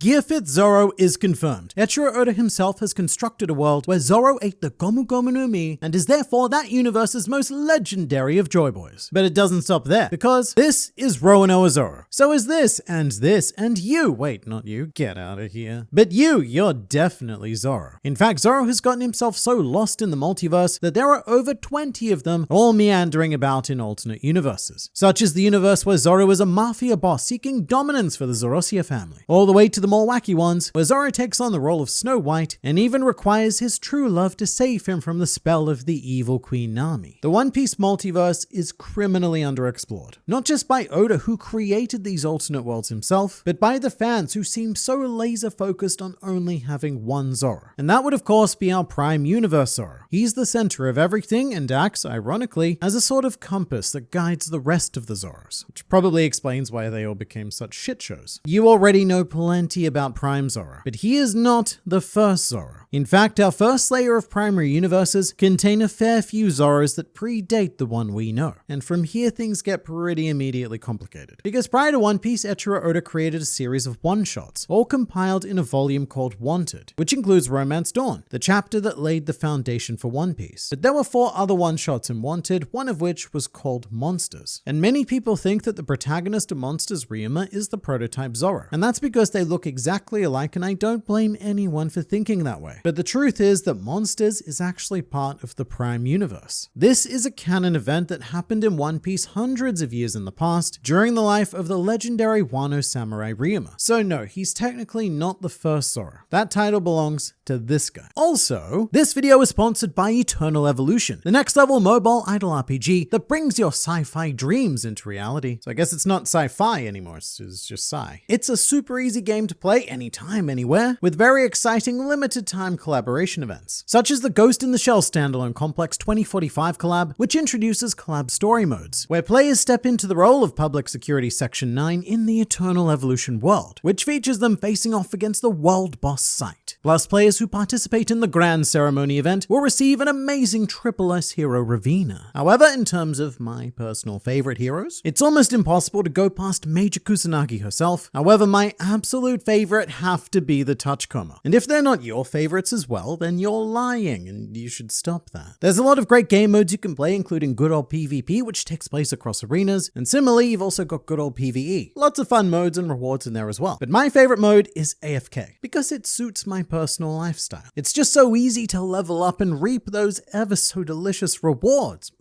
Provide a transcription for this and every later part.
Gear Fit Zoro is confirmed. Eiichiro Oda himself has constructed a world where Zoro ate the Gomu Gomu no Mi and is therefore that universe's most legendary of Joy Boys. But it doesn't stop there, because this is Roronoa Zoro. So is this, and you. Wait, not you. Get out of here. But you're definitely Zoro. In fact, Zoro has gotten himself so lost in the multiverse that there are over 20 of them, all meandering about in alternate universes. Such as the universe where Zoro is a mafia boss seeking dominance for the Zoroastrian family, all the way to the more wacky ones, where Zoro takes on the role of Snow White and even requires his true love to save him from the spell of the evil Queen Nami. The One Piece multiverse is criminally underexplored, not just by Oda, who created these alternate worlds himself, but by the fans who seem so laser focused on only having one Zoro. And that would of course be our Prime Universe Zoro. He's the center of everything and acts, ironically, as a sort of compass that guides the rest of the Zoros, which probably explains why they all became such shit shows. You already know plenty about Prime Zoro, but he is not the first Zoro. In fact, our first layer of primary universes contain a fair few Zoros that predate the one we know. And from here things get pretty immediately complicated. Because prior to One Piece, Eiichiro Oda created a series of one-shots, all compiled in a volume called Wanted, which includes Romance Dawn, the chapter that laid the foundation for One Piece. But there were 4 other one-shots in Wanted, one of which was called Monsters. And many people think that the protagonist of Monsters, Ryuma, is the prototype Zoro. And that's because they look exactly alike, and I don't blame anyone for thinking that way. But the truth is that Monsters is actually part of the Prime Universe. This is a canon event that happened in One Piece hundreds of years in the past, during the life of the legendary Wano Samurai Ryuma. So no, he's technically not the first Zoro. That title belongs to this guy. Also, this video is sponsored by Eternal Evolution, the next level mobile idle RPG that brings your sci-fi dreams into reality. So I guess it's not sci-fi anymore, it's just sci. It's a super easy game to play anytime, anywhere, with very exciting limited time collaboration events, such as the Ghost in the Shell Standalone Complex 2045 collab, which introduces collab story modes, where players step into the role of Public Security Section 9 in the Eternal Evolution world, which features them facing off against the world boss Sight. Plus, players who participate in the Grand Ceremony event will receive an amazing Triple S hero Ravina. However, in terms of my personal favorite heroes, it's almost impossible to go past Major Kusanagi herself. However, my absolute favorite have to be the Tachikoma. And if they're not your favorites as well, then you're lying, and you should stop that. There's a lot of great game modes you can play, including good old PvP, which takes place across arenas, and similarly, you've also got good old PvE. Lots of fun modes and rewards in there as well. But my favorite mode is AFK, because it suits my personal lifestyle. It's just so easy to level up and reap those ever so delicious rewards.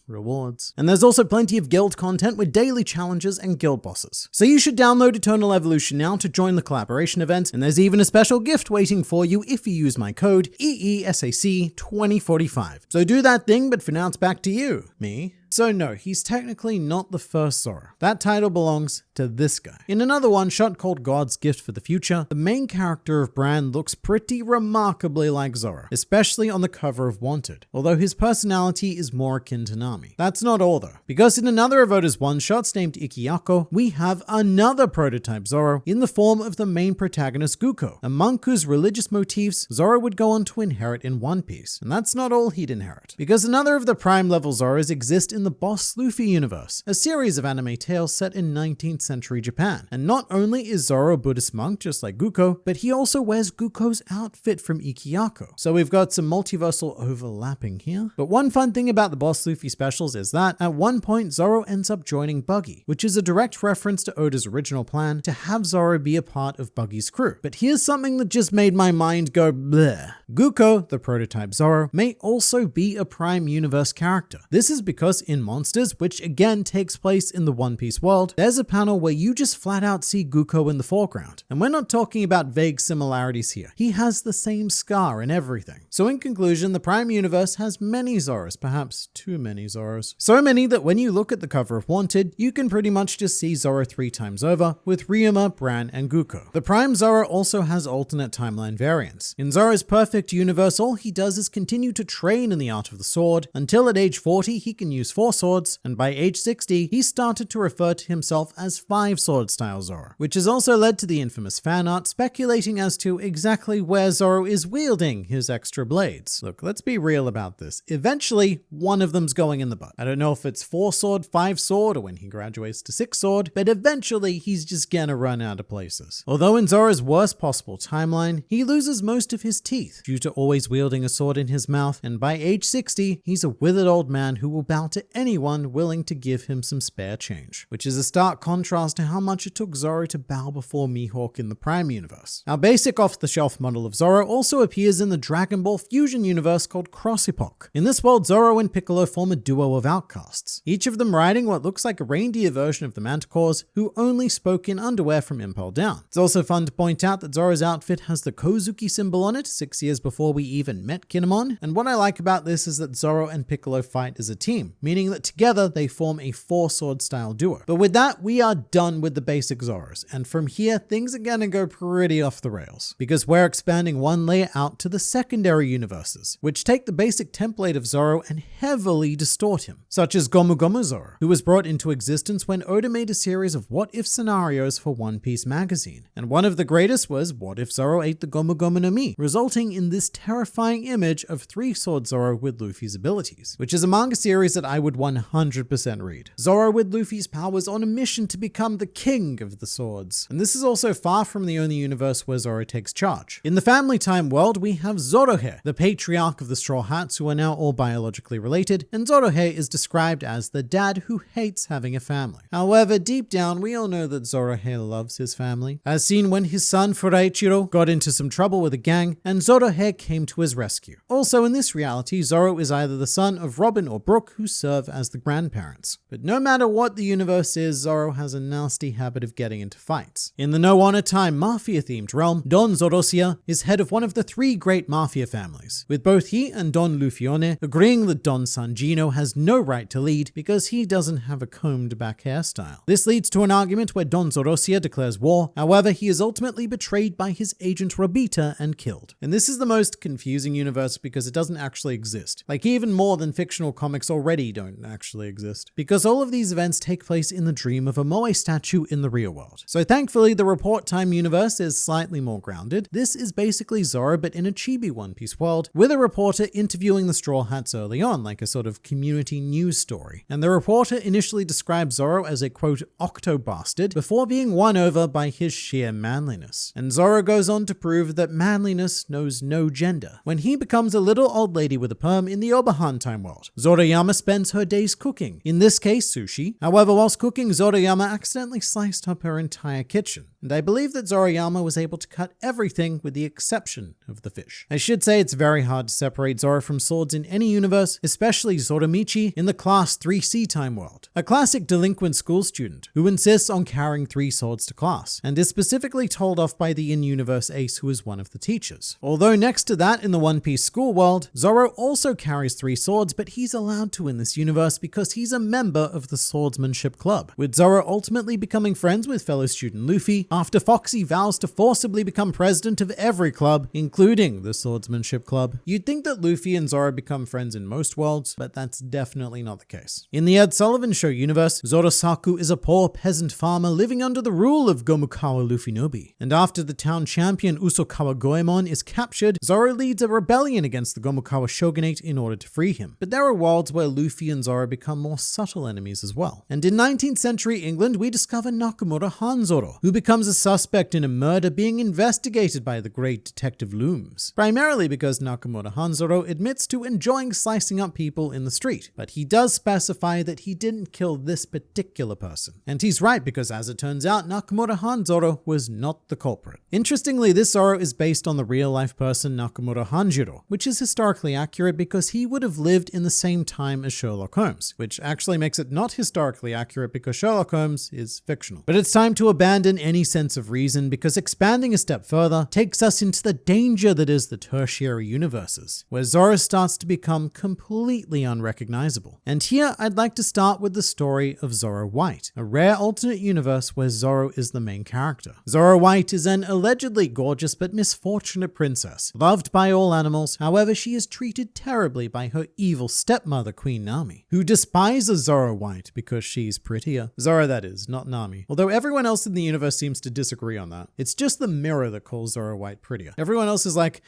Rewards. And there's also plenty of guild content with daily challenges and guild bosses. So you should download Eternal Evolution now to join the collaboration event, and there's even a special gift waiting for you if you use my code EESAC2045. So do that thing, but for now it's back to you, me. So no, he's technically not the first Zoro. That title belongs to this guy. In another one-shot called God's Gift for the Future, the main character of Bran looks pretty remarkably like Zoro, especially on the cover of Wanted, although his personality is more akin to Nami. That's not all though, because in another of Oda's one-shots named Ikiyako, we have another prototype Zoro in the form of the main protagonist Guko, a monk whose religious motifs Zoro would go on to inherit in One Piece. And that's not all he'd inherit, because another of the prime level Zoros exist in the Boss Luffy universe, a series of anime tales set in 19th century Japan. And not only is Zoro a Buddhist monk just like Guko, but he also wears Guko's outfit from Ikiyako. So we've got some multiversal overlapping here. But one fun thing about the Boss Luffy specials is that at one point Zoro ends up joining Buggy, which is a direct reference to Oda's original plan to have Zoro be a part of Buggy's crew. But here's something that just made my mind go bleh. Guko, the prototype Zoro, may also be a Prime Universe character. This is because in Monsters, which again takes place in the One Piece world, there's a panel where you just flat out see Guko in the foreground. And we're not talking about vague similarities here. He has the same scar and everything. So in conclusion, the Prime Universe has many Zoros, perhaps too many Zoros. So many that when you look at the cover of Wanted, you can pretty much just see Zoro 3 times over, with Ryuma, Bran, and Guko. The Prime Zoro also has alternate timeline variants. In Zoro's perfect universe, all he does is continue to train in the art of the sword, until at age 40 he can use force 4 swords, and by age 60, he started to refer to himself as 5 sword style Zoro, which has also led to the infamous fan art speculating as to exactly where Zoro is wielding his extra blades. Look, let's be real about this. Eventually, one of them's going in the butt. I don't know if it's 4 sword, 5 sword, or when he graduates to 6 sword, but eventually he's just gonna run out of places. Although in Zoro's worst possible timeline, he loses most of his teeth due to always wielding a sword in his mouth, and by age 60, he's a withered old man who will bow to anyone willing to give him some spare change, which is a stark contrast to how much it took Zoro to bow before Mihawk in the Prime universe. Our basic off-the-shelf model of Zoro also appears in the Dragon Ball Fusion universe called Cross Epoch. In this world, Zoro and Piccolo form a duo of outcasts, each of them riding what looks like a reindeer version of the Manticores who only spoke in underwear from Impel down. It's also fun to point out that Zoro's outfit has the Kozuki symbol on it 6 years before we even met Kinemon, and what I like about this is that Zoro and Piccolo fight as a team, meaning that together they form a 4-sword style duo. But with that, we are done with the basic Zoros, and from here things are gonna go pretty off the rails, because we're expanding one layer out to the secondary universes, which take the basic template of Zoro and heavily distort him, such as Gomu Gomu Zoro, who was brought into existence when Oda made a series of what-if scenarios for One Piece magazine, and one of the greatest was what if Zoro ate the Gomu Gomu no Mi, resulting in this terrifying image of 3-sword Zoro with Luffy's abilities, which is a manga series that I would 100% read. Zoro with Luffy's powers on a mission to become the king of the swords, and this is also far from the only universe where Zoro takes charge. In the Family Time world, we have Zorohe, the patriarch of the Straw Hats who are now all biologically related, and Zorohe is described as the dad who hates having a family. However, deep down, we all know that Zorohe loves his family, as seen when his son Furaichiro got into some trouble with a gang, and Zorohe came to his rescue. Also, in this reality, Zoro is either the son of Robin or Brook, who serve as the grandparents. But no matter what the universe is, Zoro has a nasty habit of getting into fights. In the No Honor Time Mafia-themed realm, Don Zorosia is head of one of the 3 great Mafia families, with both he and Don Lufione agreeing that Don Sanjino has no right to lead because he doesn't have a combed back hairstyle. This leads to an argument where Don Zorosia declares war, however he is ultimately betrayed by his agent Robita and killed. And this is the most confusing universe because it doesn't actually exist. Like even more than fictional comics already don't actually exist. Because all of these events take place in the dream of a Moe statue in the real world. So thankfully the Report Time universe is slightly more grounded. This is basically Zoro but in a chibi One Piece world, with a reporter interviewing the Straw Hats early on, like a sort of community news story. And the reporter initially describes Zoro as a quote octo-bastard before being won over by his sheer manliness. And Zoro goes on to prove that manliness knows no gender, when he becomes a little old lady with a perm in the Obahan Time world. Zoroyama spends her days cooking, in this case sushi. However, whilst cooking, Zoroyama accidentally sliced up her entire kitchen. And I believe that Zoroyama was able to cut everything with the exception of the fish. I should say it's very hard to separate Zoro from swords in any universe, especially Zoromichi in the Class 3C Time world, a classic delinquent school student who insists on carrying 3 swords to class, and is specifically told off by the in-universe ace who is one of the teachers. Although next to that in the One Piece school world, Zoro also carries 3 swords, but he's allowed to in this universe because he's a member of the Swordsmanship Club, with Zoro ultimately becoming friends with fellow student Luffy after Foxy vows to forcibly become president of every club, including the Swordsmanship Club. You'd think that Luffy and Zoro become friends in most worlds, but that's definitely not the case. In the Ed Sullivan Show universe, Zorosaku is a poor peasant farmer living under the rule of Gomukawa Luffy-nobi. And after the town champion Usokawa Goemon is captured, Zoro leads a rebellion against the Gomukawa shogunate in order to free him. But there are worlds where Luffy and Zoro become more subtle enemies as well. And in 19th century England, we discover Nakamura Hanzoro, who becomes a suspect in a murder being investigated by the great detective Looms, primarily because Nakamura Hanzoro admits to enjoying slicing up people in the street, but he does specify that he didn't kill this particular person. And he's right, because as it turns out, Nakamura Hanzoro was not the culprit. Interestingly, this Zoro is based on the real-life person Nakamura Hanjiro, which is historically accurate because he would have lived in the same time as Sherlock Holmes, which actually makes it not historically accurate because Sherlock Holmes is fictional. But it's time to abandon any sense of reason, because expanding a step further takes us into the danger that is the tertiary universes, where Zoro starts to become completely unrecognizable. And here I'd like to start with the story of Zoro White, a rare alternate universe where Zoro is the main character. Zoro White is an allegedly gorgeous but misfortunate princess, loved by all animals. However, she is treated terribly by her evil stepmother, Queen Nami, who despises Zoro White because she's prettier. Zoro, that is, not Nami. Although everyone else in the universe seems to disagree on that. It's just the mirror that calls Zoro White prettier. Everyone else is like,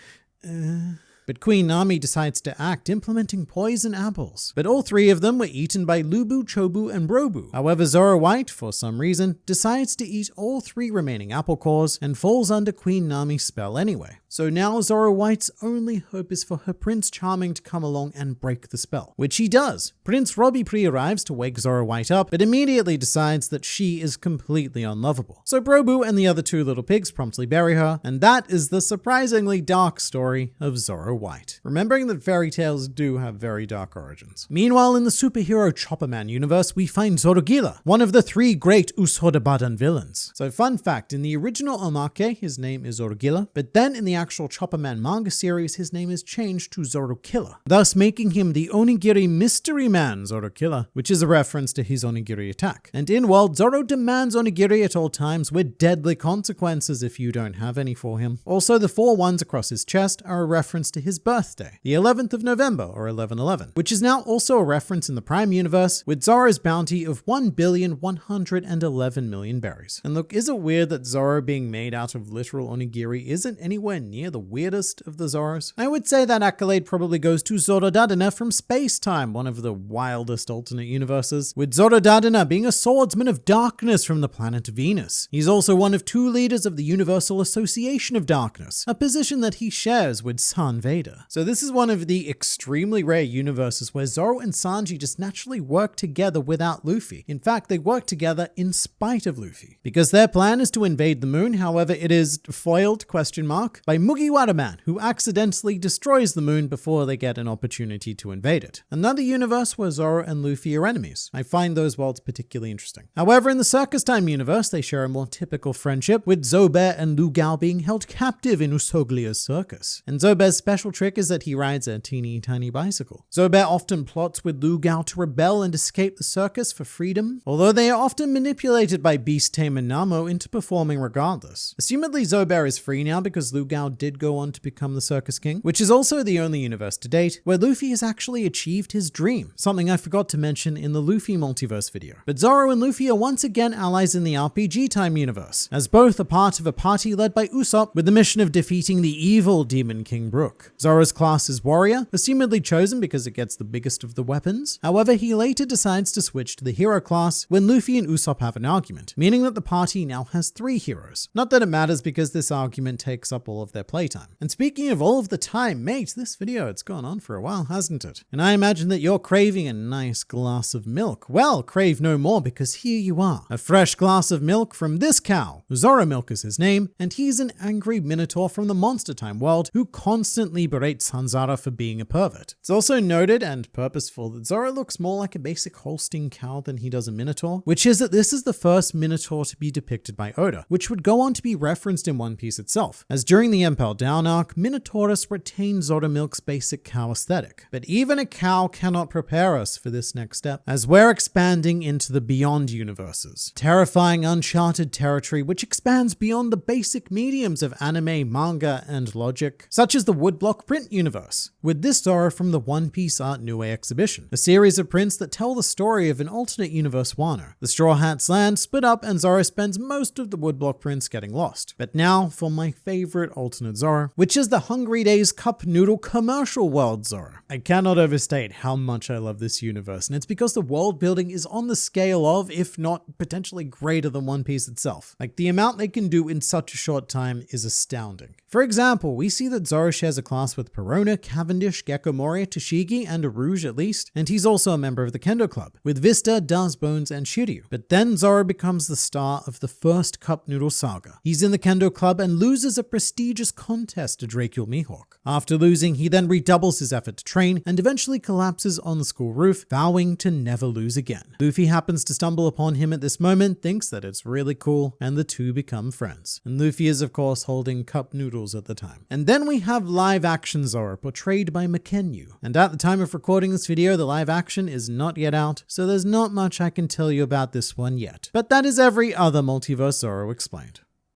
But Queen Nami decides to act, implementing poison apples. But all three of them were eaten by Lubu, Chobu, and Robu. However, Zoro White, for some reason, decides to eat all three remaining apple cores and falls under Queen Nami's spell anyway. So now Zoro White's only hope is for her Prince Charming to come along and break the spell, which he does. Prince Robbie pre-arrives to wake Zoro White up, but immediately decides that she is completely unlovable. So Robu and the other two little pigs promptly bury her, and that is the surprisingly dark story of Zoro White. Remembering that fairy tales do have very dark origins. Meanwhile, in the superhero Chopperman universe, we find Zorogilla, one of the three great Usoda Badan villains. So fun fact, in the original Omake, his name is Zorogilla, but then in the actual Chopperman manga series, his name is changed to Zorokiller, thus making him the Onigiri Mystery Man Zorokiller, which is a reference to his onigiri attack. And in world, Zoro demands onigiri at all times with deadly consequences if you don't have any for him. Also, the 4 ones across his chest are a reference to his birthday, the 11th of November or 11/11, which is now also a reference in the Prime universe with Zoro's bounty of 1,111,000,000 berries. And look, is it weird that Zoro being made out of literal onigiri isn't anywhere near the weirdest of the Zoros? I would say that accolade probably goes to Zoro Dadana from Space Time, one of the wildest alternate universes, with Zoro Dadana being a swordsman of darkness from the planet Venus. He's also one of 2 leaders of the Universal Association of Darkness, a position that he shares with San Vader. So this is one of the extremely rare universes where Zoro and Sanji just naturally work together without Luffy. In fact, they work together in spite of Luffy, because their plan is to invade the moon. However, it is foiled, by Mugiwara Man, who accidentally destroys the moon before they get an opportunity to invade it. Another universe where Zoro and Luffy are enemies. I find those worlds particularly interesting. However, in the Circus Time universe, they share a more typical friendship, with Zobear and Lu Gao being held captive in Usoglia's circus. And Zobear's special trick is that he rides a teeny tiny bicycle. Zobear often plots with Lu Gao to rebel and escape the circus for freedom, although they are often manipulated by Beast Tamer Namo into performing regardless. Assumedly, Zobear is free now because Lu Gao did go on to become the Circus King, which is also the only universe to date where Luffy has actually achieved his dream, something I forgot to mention in the Luffy multiverse video. But Zoro and Luffy are once again allies in the RPG Time universe, as both are part of a party led by Usopp with the mission of defeating the evil Demon King Brook. Zoro's class is Warrior, assumedly chosen because it gets the biggest of the weapons. However, he later decides to switch to the Hero class when Luffy and Usopp have an argument, meaning that the party now has 3 heroes. Not that it matters because this argument takes up all of their playtime. And speaking of all of the time, mate, this video, it's gone on for a while, hasn't it? And I imagine that you're craving a nice glass of milk. Well, crave no more, because here you are. A fresh glass of milk from this cow. Zoro Milk is his name, and he's an angry minotaur from the Monster Time world who constantly berates Hanzara for being a pervert. It's also noted and purposeful that Zoro looks more like a basic Holstein cow than he does a minotaur, which is that this is the first minotaur to be depicted by Oda, which would go on to be referenced in One Piece itself, as during the Impel Down arc, Minotaurus retained Zoro Milk's basic cow aesthetic. But even a cow cannot prepare us for this next step, as we're expanding into the Beyond universes. Terrifying uncharted territory which expands beyond the basic mediums of anime, manga, and logic, such as the Woodblock print universe, with this Zoro from the One Piece Art Noue exhibition, a series of prints that tell the story of an alternate universe Wano. The Straw Hats land, split up, and Zoro spends most of the Woodblock prints getting lost. But now for my favorite alternate Zoro, which is the Hungry Days Cup Noodle commercial world Zoro. I cannot overstate how much I love this universe, and it's because the world building is on the scale of, if not potentially greater than One Piece itself. Like, the amount they can do in such a short time is astounding. For example, we see that Zoro shares a class with Perona, Cavendish, Gecko Moria, Toshigi, and Rouge at least, and he's also a member of the Kendo Club, with Vista, Daz Bones, and Shiryu. But then Zoro becomes the star of the first Cup Noodle saga. He's in the Kendo Club and loses a prestigious contest to Dracula Mihawk. After losing, he then redoubles his effort to train and eventually collapses on the school roof, vowing to never lose again. Luffy happens to stumble upon him at this moment, thinks that it's really cool, and the two become friends. And Luffy is of course holding cup noodles at the time. And then we have live action Zoro, portrayed by Mackenyu. And at the time of recording this video, the live action is not yet out, so there's not much I can tell you about this one yet. But that is every other Multiverse Zoro explained.